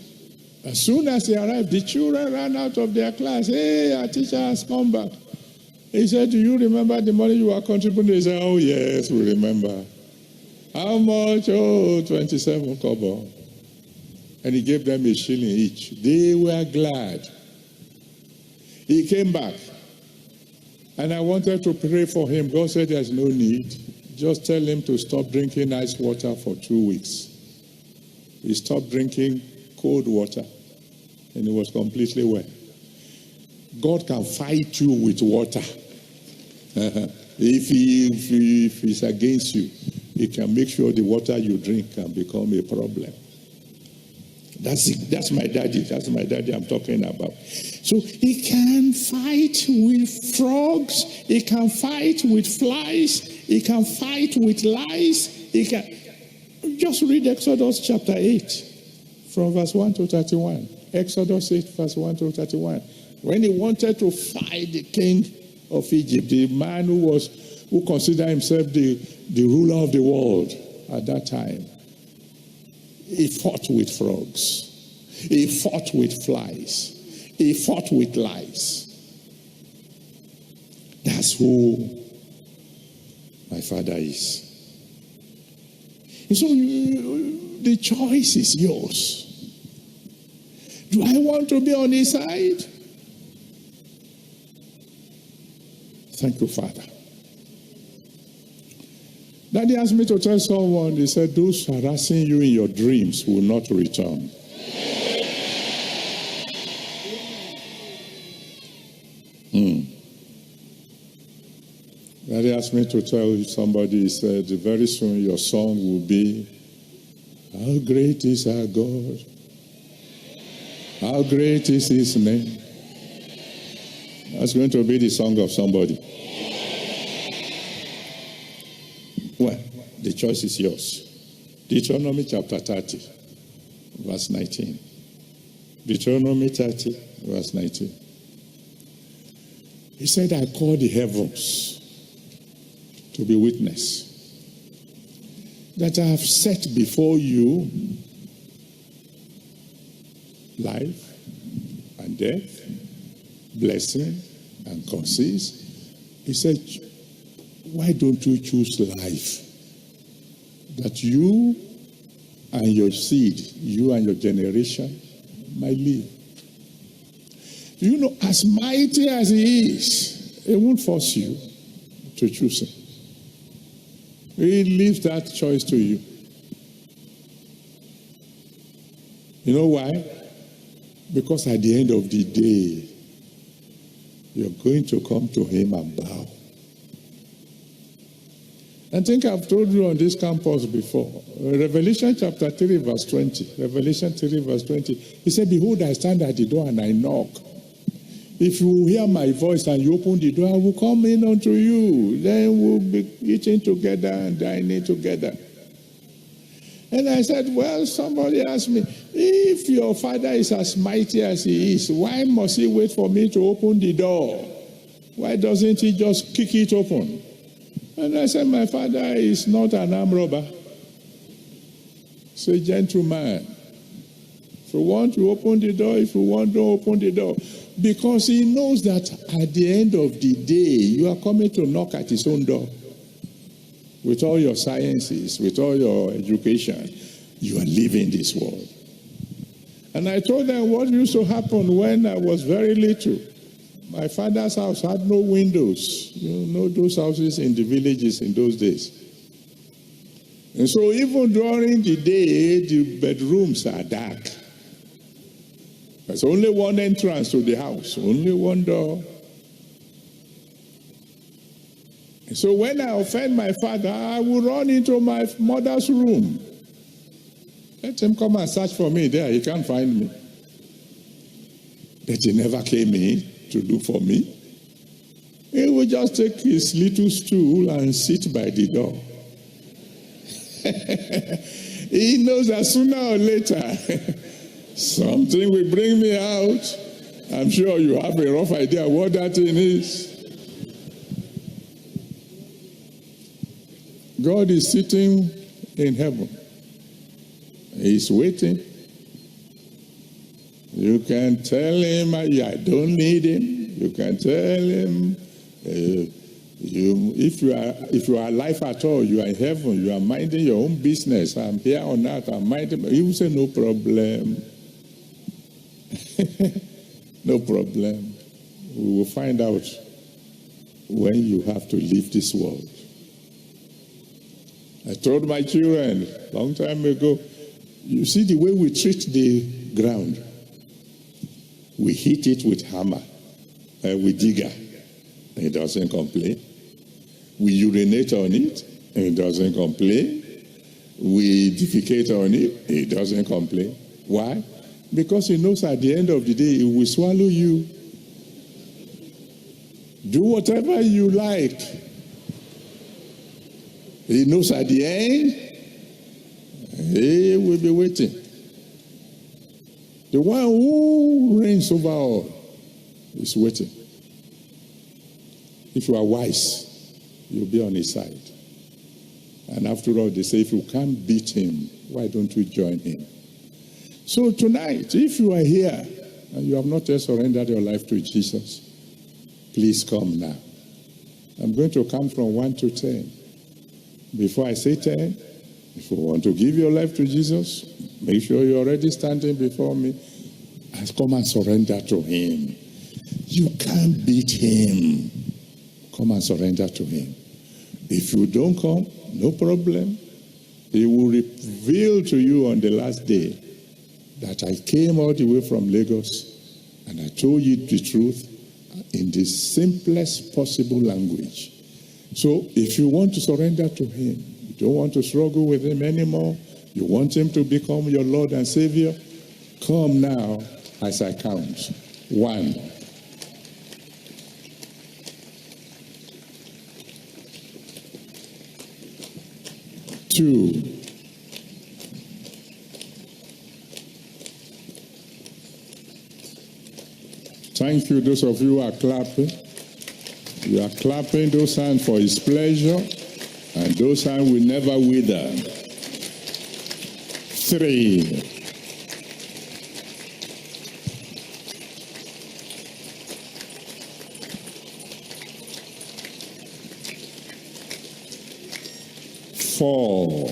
As soon as he arrived, the children ran out of their class. Hey, our teacher has come back. He said, do you remember the money you were contributing? They said, oh, yes, we remember. How much? Oh, 27 kobo. And he gave them a shilling each. They were glad. He came back. And I wanted to pray for him. God said there's no need. Just tell him to stop drinking ice water for 2 weeks. He stopped drinking cold water. And he was completely well. God can fight you with water. If he's against you, he can make sure the water you drink can become a problem. That's it. That's my daddy. That's my daddy I'm talking about. So he can fight with frogs. He can fight with flies. He can fight with lice. He can. Just read Exodus chapter 8 from verse 1 to 31. Exodus 8 verse 1 to 31. When he wanted to fight the king of Egypt, the man who considered himself the ruler of the world at that time, he fought with frogs. He fought with flies. He fought with lice. That's who my father is. And so the choice is yours. Do I want to be on his side? Thank you, Father. Daddy asked me to tell someone, he said, those harassing you in your dreams will not return. Daddy asked me to tell somebody, he said, very soon your song will be, how great is our God? How great is his name? That's going to be the song of somebody. Well, the choice is yours. Deuteronomy chapter 30, verse 19. Deuteronomy 30, verse 19. He said, I call the heavens to be witness that I have set before you life and death, blessing and curses. He said, why don't you choose life? That you and your seed, you and your generation might live. You know, as mighty as he is, it won't force you to choose him. He leaves that choice to you. You know why? Because at the end of the day, you're going to come to him and bow. I think I've told you on this campus before. Revelation chapter 3, verse 20. Revelation 3, verse 20. He said, behold, I stand at the door and I knock. If you hear my voice and you open the door, I will come in unto you. Then we'll be eating together and dining together. And I said, well, somebody asked me, if your father is as mighty as he is, why must he wait for me to open the door? Why doesn't he just kick it open? And I said, my father is not an armed robber. He's a gentleman. If you want to open the door, if you want to open the door. Because he knows that at the end of the day, you are coming to knock at his own door. With all your sciences, with all your education, you are leaving this world. And I told them what used to happen when I was very little. My father's house had no windows. You know those houses in the villages in those days. And so even during the day, the bedrooms are dark. There's only one entrance to the house, only one door. And so when I offend my father, I will run into my mother's room. Let him come and search for me there. He can't find me. But he never came in to look for me. He would just take his little stool and sit by the door. He knows that sooner or later, something will bring me out. I'm sure you have a rough idea what that thing is. God is sitting in heaven. He's waiting. You can tell him, I don't need him. You can tell him, if you are alive at all, you are in heaven, you are minding your own business. I'm here on earth, I'm minding. He will say, no problem. No problem. We will find out when you have to leave this world. I told my children a long time ago, you see the way we treat the ground. We hit it with hammer, with digger, and it doesn't complain. We urinate on it, and it doesn't complain. We defecate on it, it doesn't complain. Why? Because he knows at the end of the day, it will swallow you. Do whatever you like. He knows at the end, he will be waiting. The one who reigns over all is waiting. If you are wise, you'll be on his side. And after all, they say, if you can't beat him, why don't you join him? So tonight, if you are here and you have not yet surrendered your life to Jesus, please come now. I'm going to count from 1 to 10. Before I say 10, if you want to give your life to Jesus, make sure you're already standing before me and come and surrender to him. You can't beat him. Come and surrender to him. If you don't come, no problem. He will reveal to you on the last day that I came all the way from Lagos and I told you the truth in the simplest possible language. So if you want to surrender to him, you don't want to struggle with him anymore, you want him to become your Lord and Savior, come now as I count. 1. 2. 'Thank you, those of you who are clapping. You are clapping those hands for his pleasure, and those hands will never wither. 3. 4.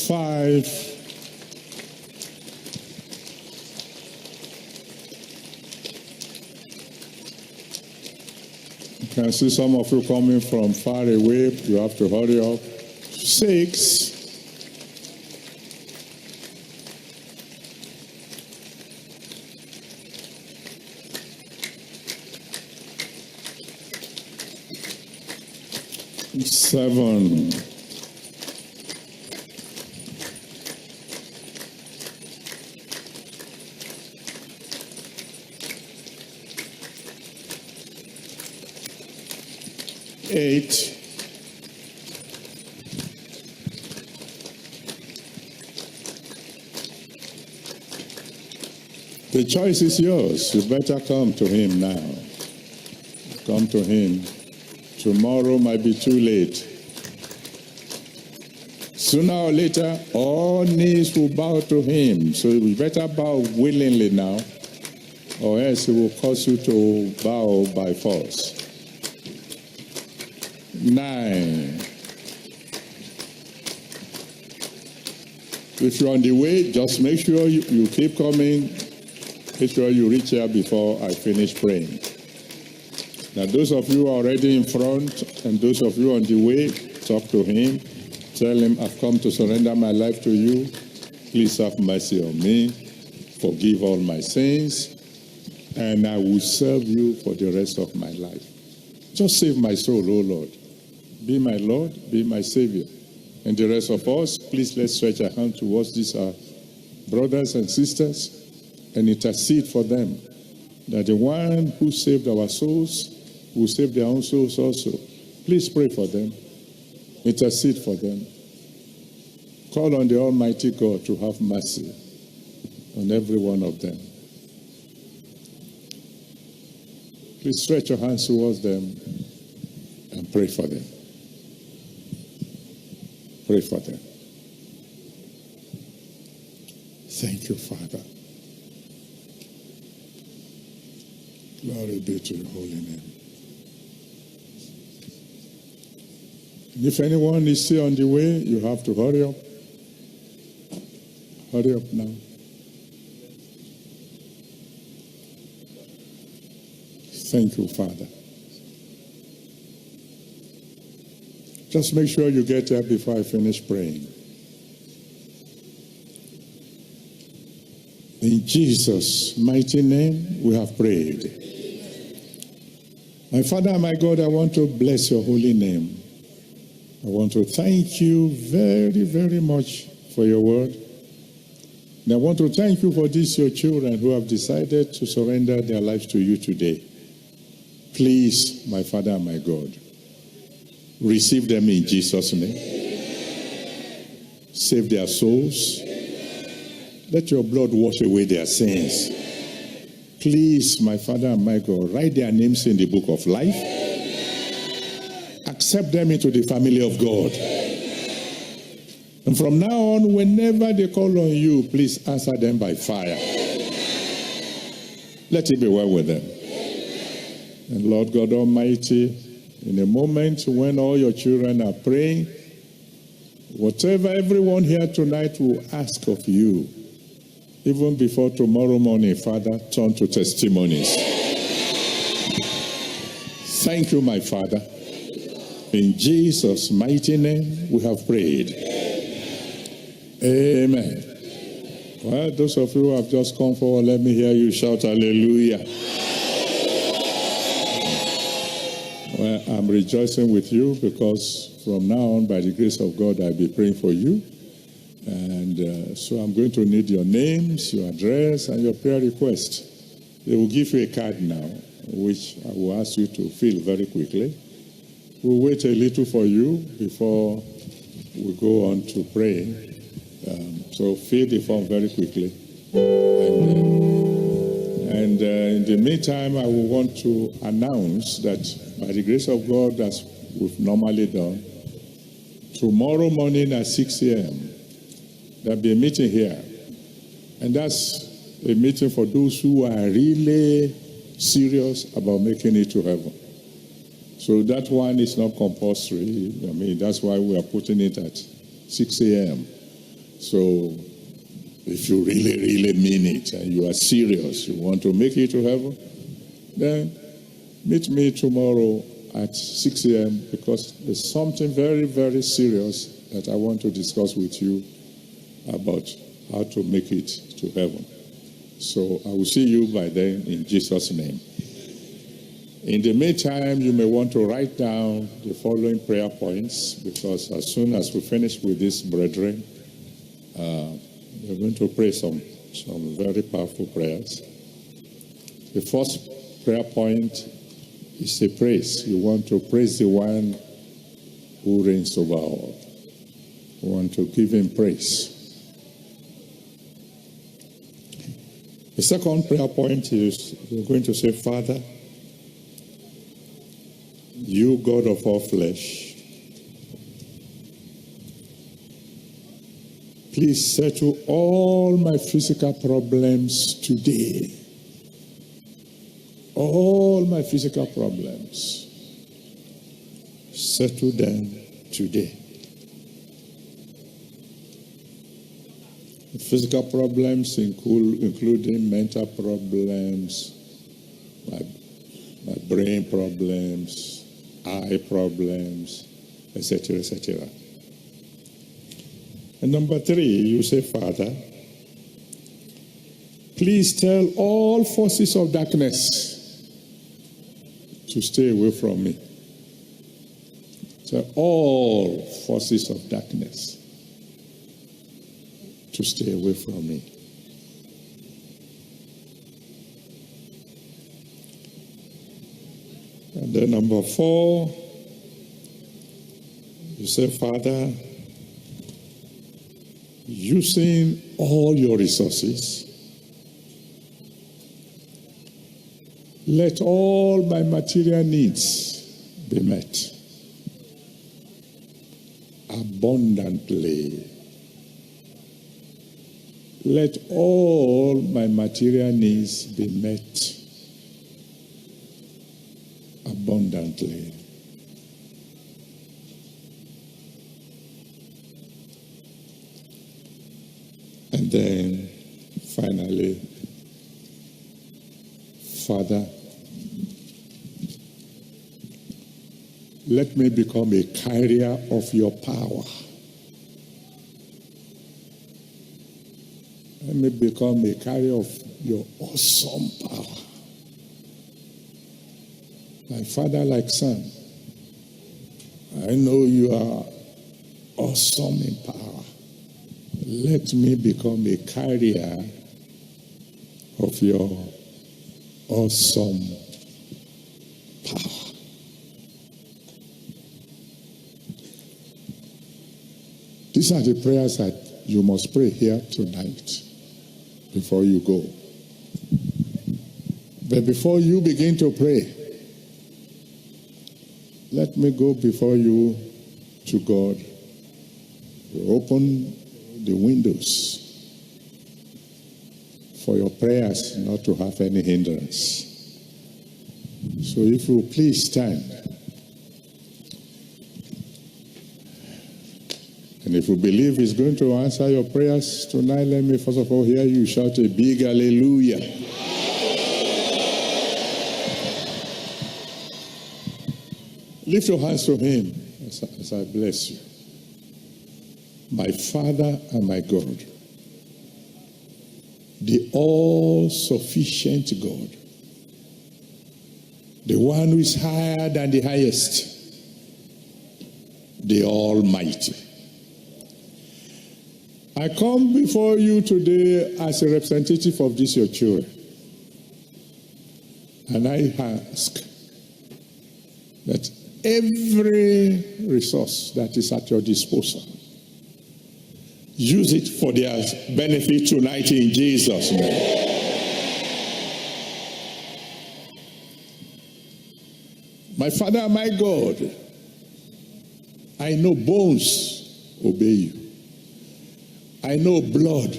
5. 6. Can see some of you coming from far away. You have to hurry up. 6. Seven. 8. The choice is yours. You better come to him now. Come to him. Tomorrow might be too late. Sooner or later, all knees will bow to him. So you better bow willingly now, or else it will cause you to bow by force. 9. If you're on the way, just make sure you keep coming. Make sure you reach here before I finish praying. Now, those of you already in front and those of you on the way, talk to him. Tell him, I've come to surrender my life to you. Please have mercy on me. Forgive all my sins. And I will serve you for the rest of my life. Just save my soul, O Lord. Be my Lord, be my Savior. And the rest of us, please let's stretch our hand towards these brothers and sisters and intercede for them, that the one who saved our souls will save their own souls also. Please pray for them. Intercede for them. Call on the Almighty God to have mercy on every one of them. Please stretch your hands towards them and pray for them. Pray for them. Thank you, Father. Glory be to your holy name. And if anyone is still on the way, you have to hurry up. Hurry up now. Thank you, Father. Just make sure you get there before I finish praying. In Jesus' mighty name, we have prayed. My Father and my God, I want to bless your holy name. I want to thank you very, very much for your word. And I want to thank you for these your children who have decided to surrender their lives to you today. Please, my Father and my God, receive them in Jesus' name. Save their souls. Let your blood wash away their sins. Please, my Father and my God, write their names in the book of life. Accept them into the family of God. And from now on, whenever they call on you, please answer them by fire. Let it be well with them. And Lord God Almighty, in a moment when all your children are praying, whatever everyone here tonight will ask of you, even before tomorrow morning, Father, turn to testimonies. Thank you, my Father. In Jesus' mighty name, we have prayed. Amen. Well, those of you who have just come forward, let me hear you shout hallelujah. Well, I'm rejoicing with you because from now on, by the grace of God, I'll be praying for you. And so I'm going to need your names, your address, and your prayer request. They will give you a card now, which I will ask you to fill very quickly. We'll wait a little for you before we go on to pray. So fill the form very quickly. And in the meantime, I will want to announce that by the grace of God, as we've normally done, tomorrow morning at 6 a.m., there'll be a meeting here. And that's a meeting for those who are really serious about making it to heaven. So that one is not compulsory. I mean, that's why we are putting it at 6 a.m. So if you really, really mean it and you are serious, you want to make it to heaven, then meet me tomorrow at 6 a.m. because there's something very, very serious that I want to discuss with you about how to make it to heaven. So I will see you by then in Jesus' name. In the meantime, you may want to write down the following prayer points, because as soon as we finish with this, brethren, we're going to pray some very powerful prayers. The first prayer point is a praise. You want to praise the one who reigns over all. You want to give him praise. The second prayer point is you're going to say, Father, you God of all flesh, please settle all my physical problems today. All my physical problems, settle them today. Physical problems including mental problems, my brain problems, eye problems, etc., etc. And number 3, you say, Father, please tell all forces of darkness to stay away from me. Tell all forces of darkness to stay away from me. And then number 4, you say, Father, using all your resources, let all my material needs be met abundantly. Let all my material needs be met abundantly. And then finally, Father, let me become a carrier of your power. Let me become a carrier of your awesome power. Like father, like son. I know you are awesome in power. Let me become a carrier of your awesome power. These are the prayers that you must pray here tonight before you go. But before you begin to pray, let me go before you to God. You open the windows for your prayers not to have any hindrance. So if you please stand. And if you believe he's going to answer your prayers tonight, let me first of all hear you shout a big hallelujah. Lift your hands to him as I bless you. My Father and my God, the all-sufficient God, the one who is higher than the highest, the Almighty. I come before you today as a representative of these your children. And I ask that every resource that is at your disposal, use it for their benefit tonight in Jesus' name. My Father and my God, I know bones obey you. I know blood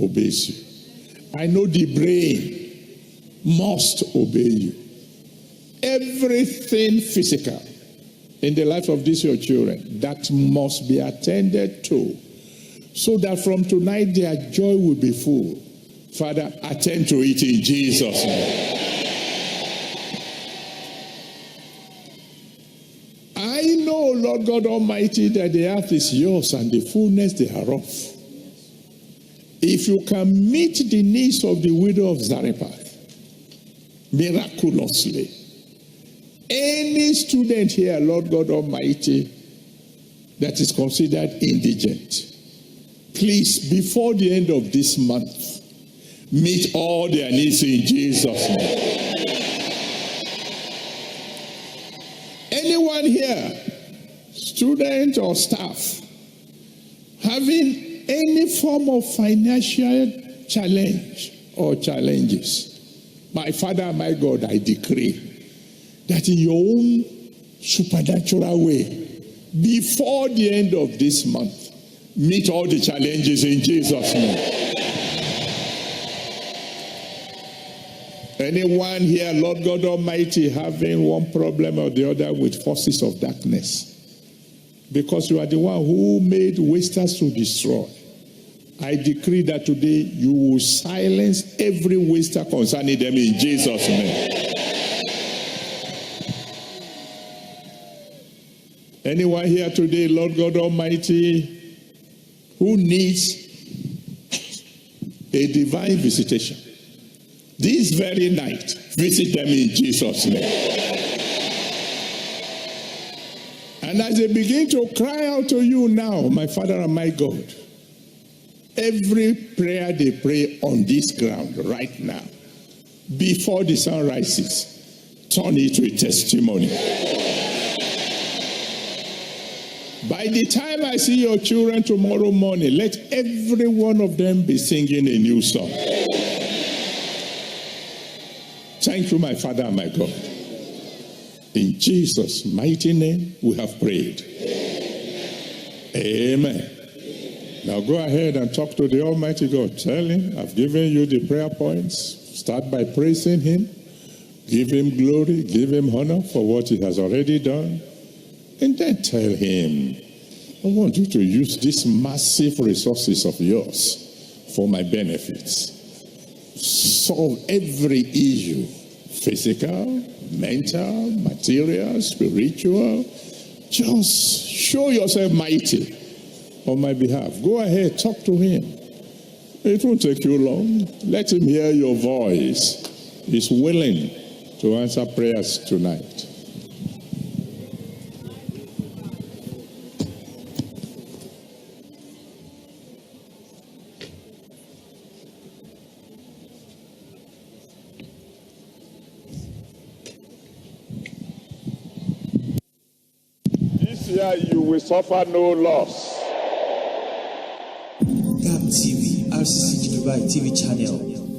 obeys you. I know the brain must obey you. Everything physical in the life of these your children that must be attended to, so that from tonight their joy will be full. Father, attend to it in Jesus' name. Lord God Almighty, that the earth is yours and the fullness thereof. If you can meet the needs of the widow of Zarephath miraculously, any student here, Lord God Almighty, that is considered indigent, please, before the end of this month, meet all their needs in Jesus' name. Anyone here, student or staff, having any form of financial challenge or challenges, my Father and my God, I decree that in your own supernatural way, before the end of this month, meet all the challenges in Jesus' name. Anyone here, Lord God Almighty, having one problem or the other with forces of darkness, because you are the one who made wasters to destroy, I decree that today you will silence every waster concerning them in Jesus' name. Anyone here today, Lord God Almighty, who needs a divine visitation, this very night, visit them in Jesus' name. And as they begin to cry out to you now, my Father and my God, every prayer they pray on this ground right now, before the sun rises, turn it to a testimony. By the time I see your children tomorrow morning, let every one of them be singing a new song. Thank you, my Father and my God. In Jesus' mighty name, we have prayed. Amen. Now go ahead and talk to the Almighty God. Tell him, I've given you the prayer points. Start by praising him. Give him glory. Give him honor for what he has already done. And then tell him, I want you to use these massive resources of yours for my benefits. Solve every issue, physical, mental, material, spiritual. Just show yourself mighty on my behalf. Go ahead, talk to him. It won't take you long. Let him hear your voice. He's willing to answer prayers tonight. You will suffer no loss. GAP TV, RCCG Dubai TV channel.